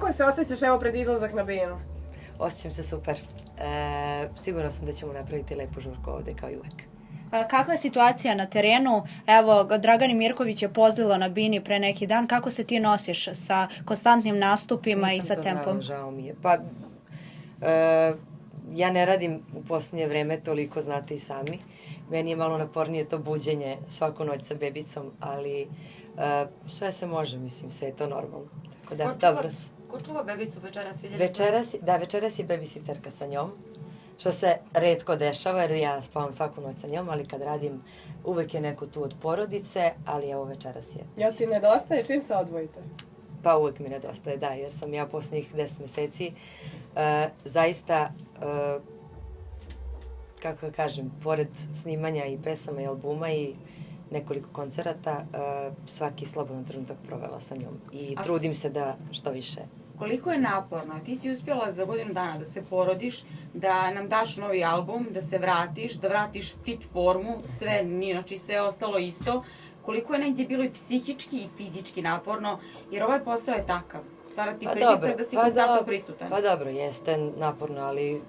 Kako se osjećaš evo pred izlazak na binu? Osjećam se super. Sigurno sam da ćemo napraviti lepu žurku ovde kao i uvek. Kakva je situacija na terenu? Evo, Dragani Mirković je pozlilo na bini pre neki dan. Kako se ti nosiš sa konstantnim nastupima i sa tempom? Nisam to znala, žao mi je. Pa, ja ne radim u posljednje vreme toliko, znate i sami. Meni je malo napornije to buđenje svaku noć sa bebicom, ali sve se može, mislim, sve je to normalno. Tako da, dobro sam. Ko čuva bebicu večeras? Večeras je babysitterka sa njom, što se retko dešava jer ja spavam svaku noć sa njom, ali kad radim uvek je neko tu od porodice, ali evo večeras je. Jel ti nedostaje čim se odvojite? Pa uvek mi nedostaje, da, jer sam ja posljednjih 10 meseci zaista, kako da kažem, pored snimanja i pesama i albuma i nekoliko koncerata, svaki slobodan trenutak provela sa njom i trudim se da što više. Koliko je naporno? Ti si uspjela za godinu dana da se porodiš, da nam daš novi album, da se vratiš, da vratiš fit formu, sve, znači sve ostalo isto. Koliko je negdje bilo i psihički i fizički naporno, jer ovaj posao je takav. Stvara ti pritisak da si konstantno prisutan. Pa dobro, jeste naporno, ali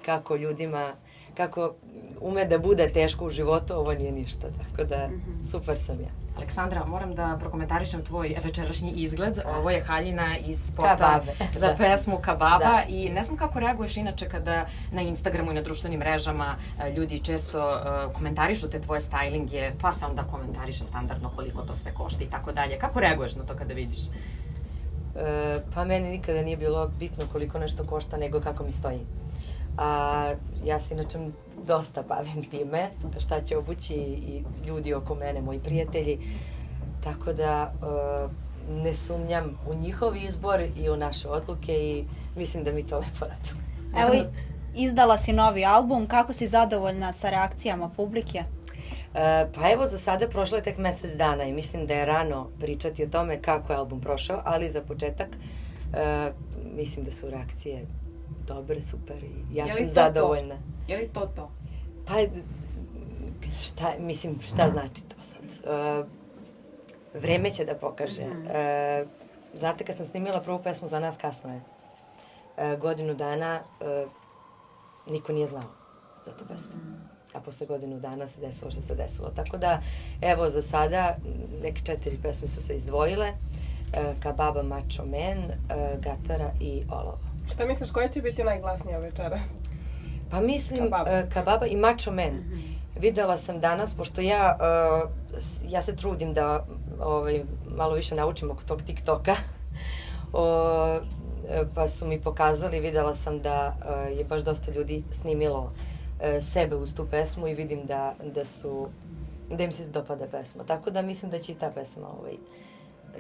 kako ljudima, kako ume da bude teško u životu, ovo nije ništa, tako da super sam ja. Aleksandra, moram da prokomentarišem tvoj večerašnji izgled. Ovo je haljina iz spota za pesmu Kababa i ne znam kako reaguješ inače kada na Instagramu i na društvenim mrežama ljudi često komentarišu te tvoje stylinge, pa se onda komentariše standardno koliko to sve košta i tako dalje. Kako reaguješ na to kada vidiš? Pa meni nikada nije bilo bitno koliko nešto košta nego kako mi stoji. A ja se inače dosta bavim time, šta će obući i ljudi oko mene, moji prijatelji. Tako da ne sumnjam u njihov izbor i u naše odluke i mislim da mi to lepo radimo. Evo, izdala si novi album, kako si zadovoljna sa reakcijama publike? Pa evo, za sada prošlo je tek mesec dana i mislim da je rano pričati o tome kako je album prošao, ali za početak mislim da su reakcije dobre, super i ja sam zadovoljna. Je li to to? Pa, šta znači to sad? Vreme će da pokaže. Znate, kad sam snimila prvu pesmu Za nas kasno je, godinu dana niko nije znao za tu pesmu. A posle godinu dana se desilo što se desilo. Tako da, evo, za sada neke 4 pesme su se izdvojile. Kababa, Macho Man, Gatara i Olovo. Šta misliš, koja će biti najglasnija večeras? Pa mislim Kababa i Macho Man. Videla sam danas, pošto ja se trudim da malo više naučim oko tog TikToka, pa su mi pokazali, videla sam da je baš dosta ljudi snimilo sebe uz tu pesmu i vidim da im se dopada pesma. Tako da mislim da će i ta pesma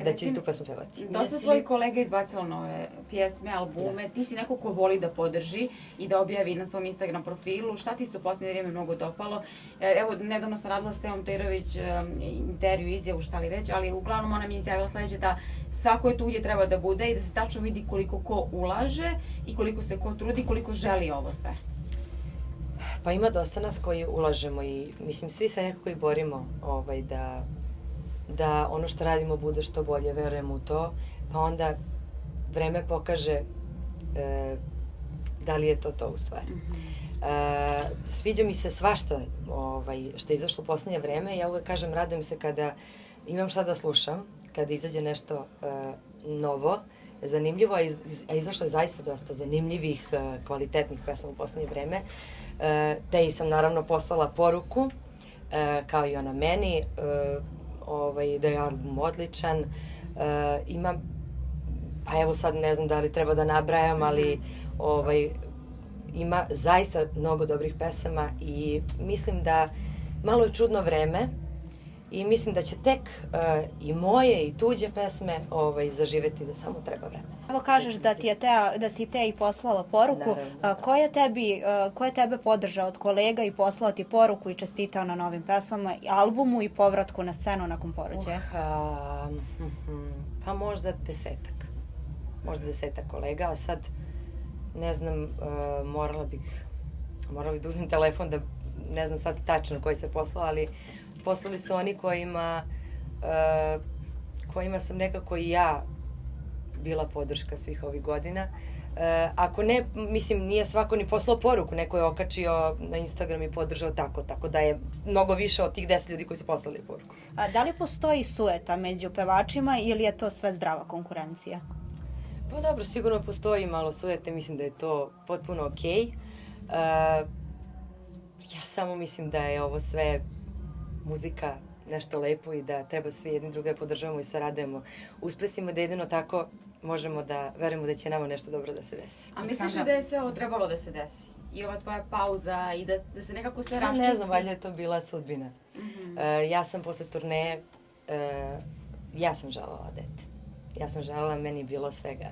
da će i tu pesmu pevati. Dosta tvojih kolega izbacilo nove pjesme, albume. Ti si neko ko voli da podrži i da objavi na svom Instagram profilu. Šta ti se u posljednje vrijeme mnogo dopalo? Evo, nedavno sam radila s Teom Terović intervju, izjavu, šta li već, ali uglavnom ona mi je izjavila sljedeće da svako je tu gdje treba da bude i da se tačno vidi koliko ko ulaže i koliko se ko trudi, koliko želi ovo sve. Pa ima dosta nas koji ulažemo i mislim svi se nekako i borimo da ono što radimo bude što bolje, verujemo u to, pa onda vreme pokaže da li je to u stvari. Sviđa mi se svašta što je izašlo u posljednje vreme. Ja uvek kažem, radujem se kada imam šta da slušam, kada izađe nešto novo, zanimljivo, a izašlo je zaista dosta zanimljivih, kvalitetnih pesama u posljednje vreme. Teji sam naravno poslala poruku, kao i ona meni, da je album odličan. Pa evo sad ne znam da li treba da nabrajam, ali ima zaista mnogo dobrih pesama i mislim da malo je čudno vreme i mislim da će tek i moje i tuđe pesme zaživeti, da samo treba vreme. Evo kažeš da si Teji poslala poruku. Ko je tebe podržao od kolega i poslao ti poruku i čestitao na novim pesmama, albumu i povratku na scenu nakon porođaja? Pa možda 10-ak. Možda 10-ak kolega, a sad ne znam, morala bih da uzmem telefon da ne znam sad tačno koji se poslao, ali poslali su oni kojima sam nekako i ja bila podrška svih ovih godina. Ako ne, mislim, nije svako ni poslao poruku, neko je okačio na Instagram i podržao tako da je mnogo više od tih 10 ljudi koji su poslali poruku. A da li postoji sueta među pevačima ili je to sve zdrava konkurencija? Pa dobro, sigurno postoji malo sujete, mislim da je to potpuno okej. Ja samo mislim da je ovo sve muzika, nešto lepo i da treba svi jedni druge podržavamo i saradujemo uspesima, da jedino tako možemo da verujemo da će nama nešto dobro da se desi. A misliš da je sve ovo trebalo da se desi? I ova tvoja pauza i da se nekako sve raščisti? Ne znam, valjda je to bila sudbina. Ja sam posle turneje, ja sam želela dete. Ja sam želela, meni je bilo svega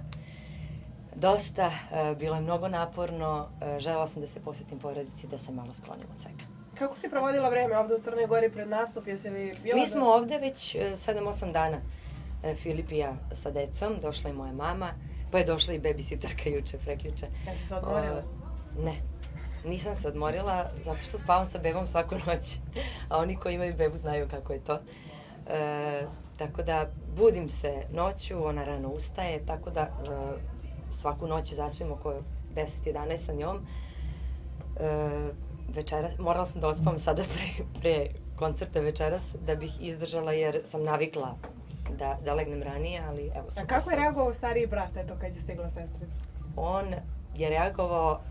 dosta, bilo je mnogo naporno, želela sam da se posvetim porodici, da se malo sklonim od svega. Kako si provodila vreme ovde u Crnoj Gori pred nastup? Jesi li bila Mi smo ovde već 7-8 dana, Filip i ja sa decom, došla je moja mama, pa je došla i babysitterka juče, preključe. Jesi se odmorila? Ne, nisam se odmorila zato što spavam sa bebom svaku noć, a oni koji imaju bebu znaju kako je to. Tako da budim se noću, ona rano ustaje, tako da svaku noć zaspim oko 10-11 sa njom. Večeras, morala sam da odspavam sada pre koncerta večeras da bih izdržala jer sam navikla da legnem ranije, ali evo sam. A kako je reagovao stariji brat, eto, kad je stigla sestrica? On je reagovao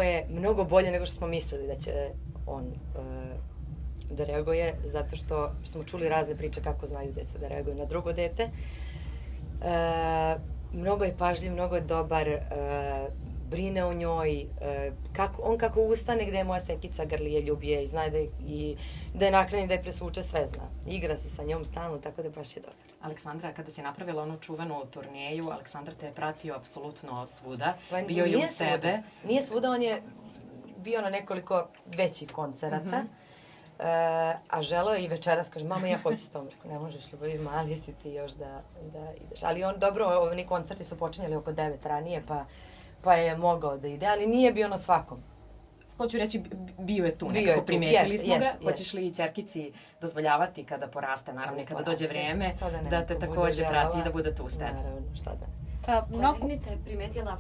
je mnogo bolje nego što smo mislili da će on da reaguje, zato što smo čuli razne priče kako znaju deca da reaguju na drugo dete. Mnogo je pažljiv, mnogo je dobar, brine o njoj, kako ustane gde je moja sekica, grli je, ljubi je i zna da je nakrani, da je presvuče, sve zna. Igra se sa njom stalno, tako da baš je dobar. Aleksandra, kada si napravila onu čuvenu turneju, Aleksandar te je pratio apsolutno svuda, Pa bio je uz tebe. Nije svuda, on je bio na nekoliko većih koncerata, a želeo je i večeras, kaže, mama, ja hoću s tom. Rekao, ne možeš, ljubavi, mali si ti još da ideš. Ali on, dobro, oni koncerti su počinjali oko 9 ranije, pa je mogao da ide, ali nije bio na svakom. Hoću reći, bio je tu, nekako primetili smo ga. Hoćeš li i ćerkici dozvoljavati kada poraste, naravno, i kada dođe vreme, da te takođe prati i da bude tu s tebe? Naravno, šta da. Koleginica je primetila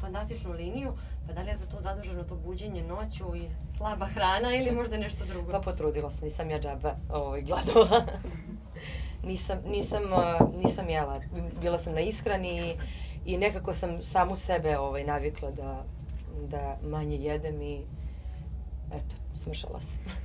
fantastičnu liniju, pa da li je za to zaduženo to buđenje noću i slaba hrana ili možda nešto drugo? Pa potrudila sam, nisam ja džaba gladovala. Nisam jela, bila sam na ishrani i nekako sam samu sebe navikla da manje jedem i eto, smršala sam.